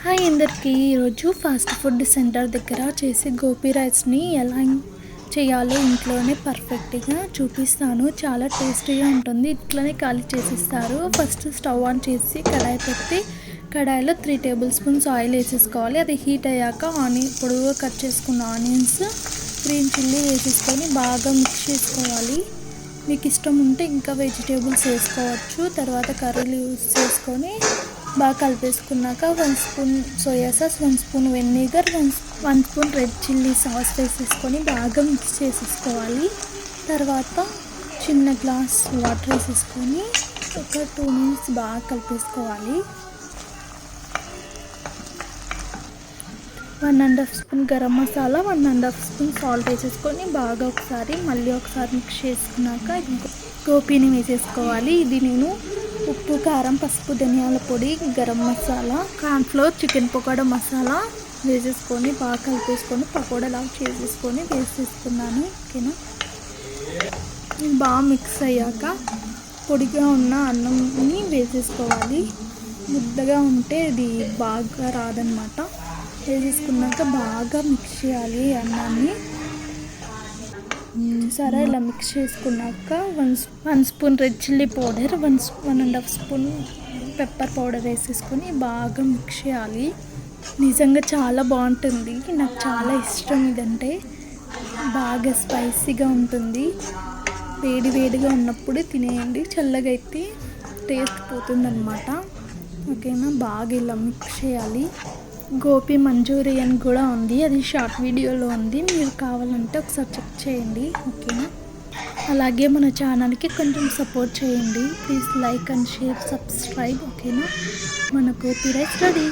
Hi అందరికీ. ఈరోజు fast food centre దగ్గర చేసే గోపి రైస్ని ఎలా చేయాలో ఇంట్లోనే పర్ఫెక్ట్గా చూపిస్తాను. చాలా టేస్టీగా ఉంటుంది. ఇట్లనే ఖాళీ చేసిస్తారు. ఫస్ట్ స్టవ్ ఆన్ చేసి కడాయి పెట్టి కడాయిలో 3 టేబుల్ స్పూన్స్ ఆయిల్ వేసేసుకోవాలి. అది హీట్ అయ్యాక పొడవుగా కట్ చేసుకున్న ఆనియన్స్, గ్రీన్ చిల్లీ వేసేసుకొని బాగా మిక్స్ చేసుకోవాలి. మీకు ఇష్టం ఉంటే ఇంకా వెజిటేబుల్స్ వేసుకోవచ్చు. తర్వాత కర్రీలు యూస్ చేసుకొని బాగా కలిపేసుకున్నాక 1 spoon soya sauce, 1 spoon vinegar, 1 spoon red chilli sauce వేసేసుకొని బాగా మిక్స్ చేసేసుకోవాలి. తర్వాత చిన్న గ్లాస్ వాటర్ వేసేసుకొని ఒక 2 మినిట్స్ బాగా కలిపేసుకోవాలి. 1.5 spoon garam masala, 1.5 spoon salt వేసేసుకొని బాగా మళ్ళీ ఒకసారి మిక్స్ చేసుకున్నాక గోపీని వేసేసుకోవాలి. ఇది నేను ఉప్పు, కారం, పసుపు, ధనియాల పొడి, గరం మసాలా, కార్న్ఫ్లోర్, చికెన్ పకోడా మసాలా వేసేసుకొని బాగా కలిపేసుకొని పకోడాలాగా వేసేసుకున్నాను. ఓకేనా, బాగా మిక్స్ అయ్యాక పొడిగా ఉన్న అన్నంని వేసేసుకోవాలి. ముద్దగా ఉంటే ఇది బాగా రాదనమాట. వేసేసుకున్నాక బాగా మిక్స్ చేయాలి అన్నాన్ని. సరే, ఇలా మిక్స్ చేసుకున్నాక 1 spoon red chilli powder, 1.5 spoon pepper powder వేసేసుకొని బాగా మిక్స్ చేయాలి. నిజంగా చాలా బాగుంటుంది. నాకు చాలా ఇష్టం. ఇదంటే బాగా స్పైసీగా ఉంటుంది. వేడిగా ఉన్నప్పుడు తినేయండి. చల్లగా అయితే టేస్ట్ పోతుందన్నమాట. ఓకేనా, బాగా ఇలా మిక్స్ చేయాలి. గోపి మంచూరియన్ కూడా ఉంది. అది షార్ట్ వీడియోలో ఉంది. మీరు కావాలంటే ఒకసారి చెక్ చేయండి. ఓకేనా, అలాగే మన ఛానల్కి కొంచెం సపోర్ట్ చేయండి. Please like and share, subscribe. ఓకేనా, మన గోపి రైస్ రెడీ.